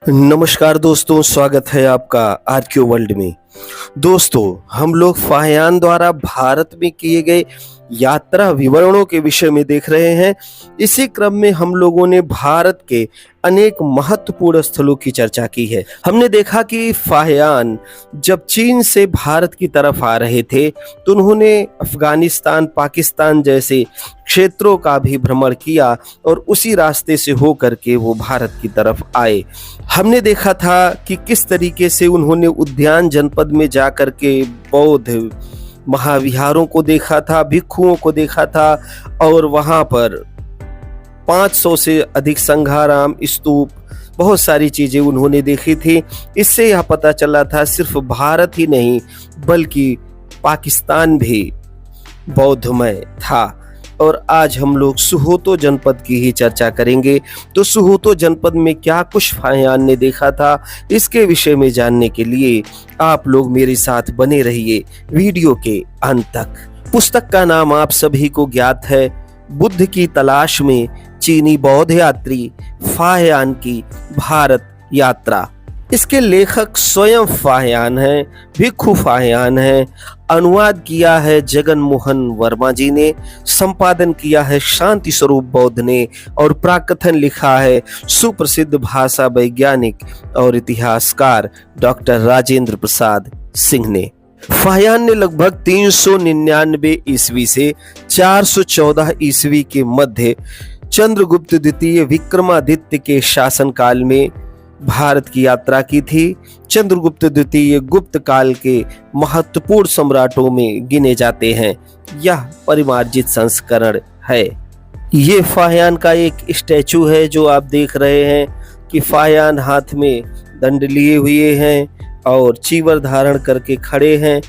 नमस्कार दोस्तों, स्वागत है आपका आरक्यू वर्ल्ड में। दोस्तों, हम लोग फाहियान द्वारा भारत में किए गए यात्रा विवरणों के विषय में देख रहे हैं। इसी क्रम में हम लोगों ने भारत के अनेक महत्वपूर्ण स्थलों की चर्चा की है। हमने देखा कि फाहियान जब चीन से भारत की तरफ आ रहे थे तो उन्होंने अफगानिस्तान, पाकिस्तान जैसे क्षेत्रों का भी भ्रमण किया और उसी रास्ते से होकर के वो भारत की तरफ आए। हमने देखा था कि किस तरीके से उन्होंने उद्यान जनपद में जाकर के बौद्ध महाविहारों को देखा था, भिक्षुओं को देखा था और वहां पर 500 से अधिक संघाराम, स्तूप, बहुत सारी चीजें उन्होंने देखी थी। इससे यह पता चला था सिर्फ भारत ही नहीं बल्कि पाकिस्तान भी बौद्धमय था। और आज हम लोग सुहोतो जनपद की ही चर्चा करेंगे। तो सुहोतो जनपद में क्या कुछ फाहियान ने देखा था, इसके विषय में जानने के लिए आप लोग मेरे साथ बने रहिए वीडियो के अंत तक। पुस्तक का नाम आप सभी को ज्ञात है, बुद्ध की तलाश में चीनी बौद्ध यात्री फाहियान की भारत यात्रा। इसके लेखक स्वयं फाहियान हैं, भिक्षु फाहियान हैं। अनुवाद किया है जगन मोहन वर्मा जी ने, संपादन किया है शांति स्वरूप बौद्ध ने और प्राकथन लिखा है सुप्रसिद्ध भाषा वैज्ञानिक और इतिहासकार डॉक्टर राजेंद्र प्रसाद सिंह ने। फाहियान ने लगभग 399 ईस्वी से 414 ईस्वी के मध्य चंद्रगुप्त द्वितीय विक्रमादित्य के शासनकाल में भारत की यात्रा की थी। चंद्रगुप्त द्वितीय गुप्त काल के महत्वपूर्ण सम्राटों में गिने जाते हैं। यह परिमार्जित संस्करण है। ये फाहियान का एक स्टैचू है जो आप देख रहे हैं कि फाहियान हाथ में दंड लिए हुए हैं और चीवर धारण करके खड़े हैं।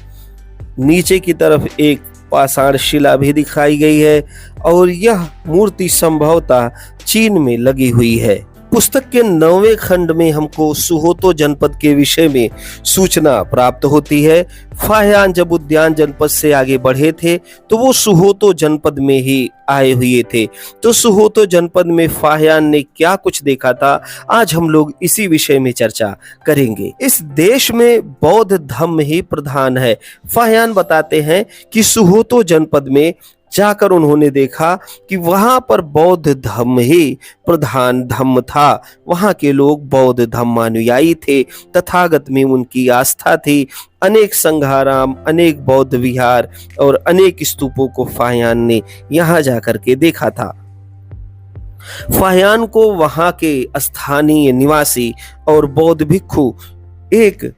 नीचे की तरफ एक पाषाण शिला भी दिखाई गई है और यह मूर्ति संभवतः चीन में लगी हुई है। पुस्तक के 9वें खंड में हमको सुहोतो जनपद के विषय में सूचना प्राप्त होती है। फाहियान जब उद्यान जनपद से आगे बढ़े थे तो वो सुहोतो जनपद में ही आए हुए थे। तो सुहोतो जनपद में फाहियान ने क्या कुछ देखा था, आज हम लोग इसी विषय में चर्चा करेंगे। इस देश में बौद्ध धर्म ही प्रधान है। फाहियान बताते हैं कि सुहोतो जनपद में जाकर उन्होंने देखा कि वहां पर बौद्ध धर्म ही प्रधान धर्म था। वहां के लोग बौद्ध धर्मानुयायी थे, तथागत में उनकी आस्था थी। अनेक संघाराम, अनेक बौद्ध विहार और अनेक स्तूपों को फाहियान ने यहां जाकर के देखा था। फाहियान को वहां के स्थानीय निवासी और बौद्ध भिक्षु एक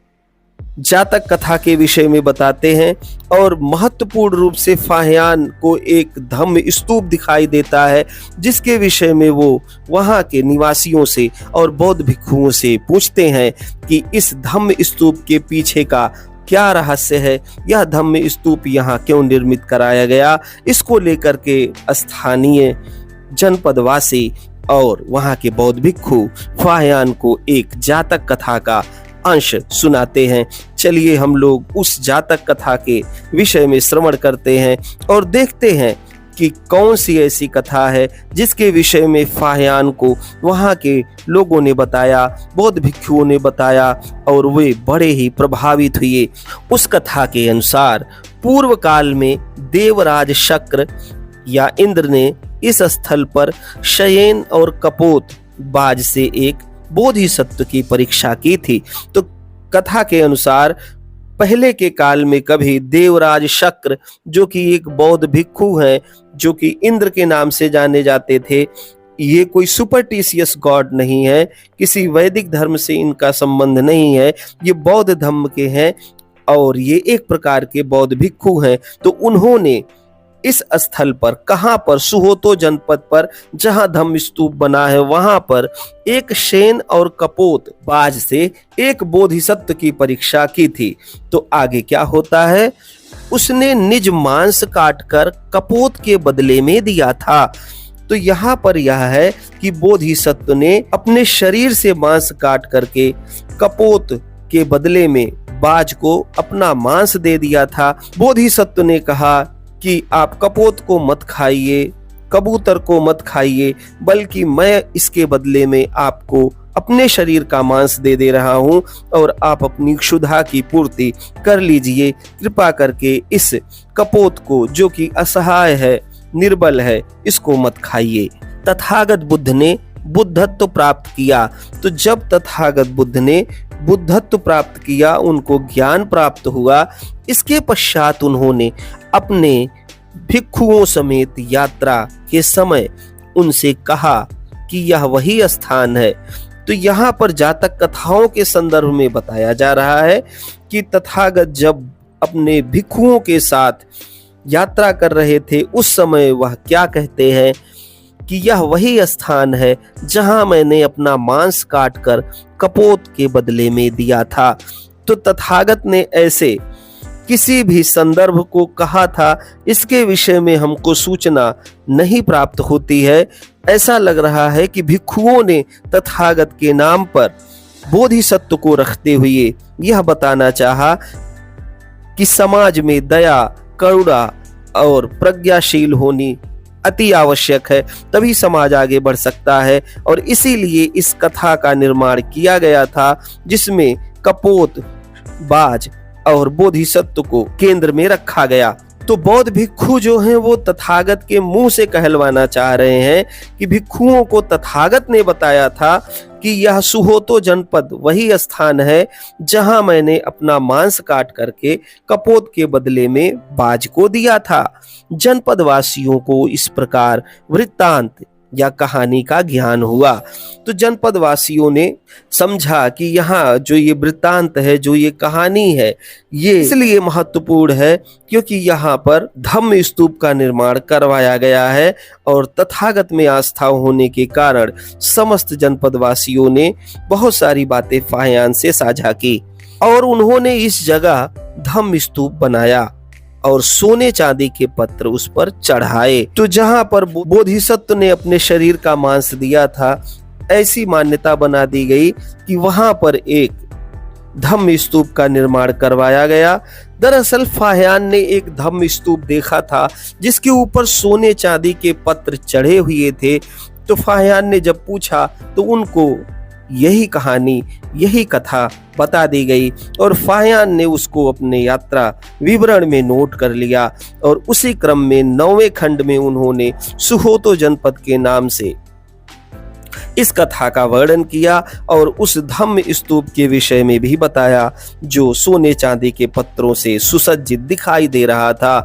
जातक कथा के विषय में बताते हैं और महत्वपूर्ण रूप से फाहियान को एक धम्म स्तूप दिखाई देता है जिसके विषय में वो वहां के निवासियों से और बौद्ध भिक्षुओं से पूछते हैं कि इस धम्म स्तूप के पीछे का क्या रहस्य है, यह धम्म स्तूप यहाँ क्यों निर्मित कराया गया। इसको लेकर के स्थानीय जनपदवासी और वहां के बौद्ध भिक्षु फाहियान को एक जातक कथा का अंश सुनाते हैं। चलिए हम लोग उस जातक कथा के विषय में श्रवण करते हैं और देखते हैं कि कौन सी ऐसी कथा है जिसके विषय में फाहियान को वहां के लोगों ने बताया, बौद्ध भिक्षुओं ने बताया और वे बड़े ही प्रभावित हुए। उस कथा के अनुसार पूर्व काल में देवराज शक्र या इंद्र ने इस स्थल पर शयन और कपोत बाज से एक बोधिसत्व की परीक्षा की थी। तो कथा के अनुसार पहले के काल में कभी देवराज शक्र, जो कि एक बौद्ध भिक्षु हैं, जो कि इंद्र के नाम से जाने जाते थे, ये कोई सुपरस्टिशियस गॉड नहीं है, किसी वैदिक धर्म से इनका संबंध नहीं है, ये बौद्ध धर्म के हैं और ये एक प्रकार के बौद्ध भिक्षु हैं। तो उन्होंने इस स्थल पर, कहां पर, सुहोतो जनपद पर जहां धम्म स्तूप बना है वहां पर एक शेन और कपोत बाज से एक बोधिसत्व की परीक्षा की थी। तो आगे क्या होता है, उसने निज मांस काटकर कपोत के बदले में दिया था। तो यहाँ पर यह है कि बोधिसत्व ने अपने शरीर से मांस काट करके कपोत के बदले में बाज को अपना मांस दे दिया था। बोधिसत्व ने कहा कि आप कपोत को मत खाइए, कबूतर को मत खाइए, बल्कि मैं इसके बदले में आपको अपने शरीर का मांस दे रहा हूं और आप अपनी क्षुधा की पूर्ति कर लीजिए। कृपा करके इस कपोत को, जो कि असहाय है, निर्बल है, इसको मत खाइए। तथागत बुद्ध ने बुद्धत्व प्राप्त किया। तो जब तथागत बुद्ध ने बुद्धत्व प्राप्त किया, उनको ज्ञान प्राप्त हुआ, इसके पश्चात उन्होंने अपने भिक्षुओं समेत यात्रा के समय उनसे कहा कि यह वही स्थान है। तो यहाँ पर जातक कथाओं के संदर्भ में बताया जा रहा है कि तथागत जब अपने भिक्षुओं के साथ यात्रा कर रहे थे, उस समय वह क्या कहते हैं कि यह वही स्थान है जहां मैंने अपना मांस काटकर कपोत के बदले में दिया था। तो तथागत ने ऐसे किसी भी संदर्भ को कहा था, इसके विषय में हमको सूचना नहीं प्राप्त होती है। ऐसा लग रहा है कि भिक्षुओं ने तथागत के नाम पर बोधिसत्व को रखते हुए यह बताना चाहा कि समाज में दया, करुणा और प्रज्ञाशील होनी अति आवश्यक है, तभी समाज आगे बढ़ सकता है। और इसीलिए इस कथा का निर्माण किया गया था, जिसमें कपोत, बाज और बोधिसत्व को केंद्र में रखा गया। तो बौद्ध भिक्षु जो हैं वो तथागत के मुंह से कहलवाना चाह रहे हैं कि भिक्षुओं को तथागत ने बताया था कि यह सुहोतो जनपद वही स्थान है जहां मैंने अपना मांस काट करके कपोत के बदले में बाज को दिया था। जनपद वासियों को इस प्रकार वृत्तांत या कहानी का ज्ञान हुआ। तो जनपद वासियों ने समझा कि यहाँ जो ये वृत्तांत है, जो ये कहानी है, ये इसलिए महत्वपूर्ण है क्योंकि यहाँ पर धम्म स्तूप का निर्माण करवाया गया है और तथागत में आस्था होने के कारण समस्त जनपद वासियों ने बहुत सारी बातें फाहियान से साझा की और उन्होंने इस जगह धम्म स्तूप बनाया और सोने चांदी के पत्र उस पर चढ़ाए। तो जहां पर बोधिसत्व ने अपने शरीर का मांस दिया था, ऐसी मान्यता बना दी गई कि वहां पर एक धम्म स्तूप का निर्माण करवाया गया। दरअसल फाहियान ने एक धम्म स्तूप देखा था जिसके ऊपर सोने चांदी के पत्र चढ़े हुए थे। तो फाहियान ने जब पूछा तो उनको यही कहानी, यही कथा बता दी गई और फाहियान ने उसको अपने यात्रा विवरण में नोट कर लिया और उसी क्रम में 9वें खंड में उन्होंने सुहोतो जनपद के नाम से इस कथा का वर्णन किया और उस धम्म स्तूप के विषय में भी बताया जो सोने चांदी के पत्रों से सुसज्जित दिखाई दे रहा था।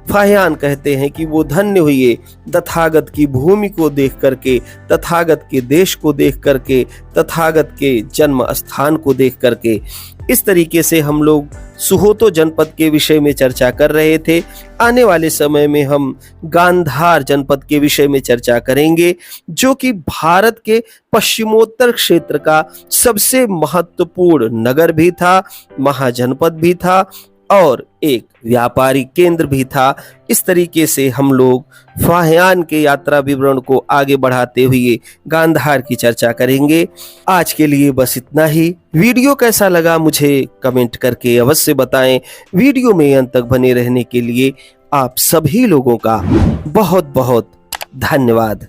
फाहियान कहते हैं कि वो धन्य हुए तथागत की भूमि को देख करके, तथागत के देश को देख करके, तथागत के जन्म स्थान को देख करके। इस तरीके से हम लोग सुहोतो जनपद के विषय में चर्चा कर रहे थे। आने वाले समय में हम गांधार जनपद के विषय में चर्चा करेंगे, जो कि भारत के पश्चिमोत्तर क्षेत्र का सबसे महत्वपूर्ण नगर भी था, महाजनपद भी था और एक व्यापारिक केंद्र भी था। इस तरीके से हम लोग फाहियान के यात्रा विवरण को आगे बढ़ाते हुए गांधार की चर्चा करेंगे। आज के लिए बस इतना ही। वीडियो कैसा लगा मुझे कमेंट करके अवश्य बताएं। वीडियो में अंत तक बने रहने के लिए आप सभी लोगों का बहुत बहुत धन्यवाद।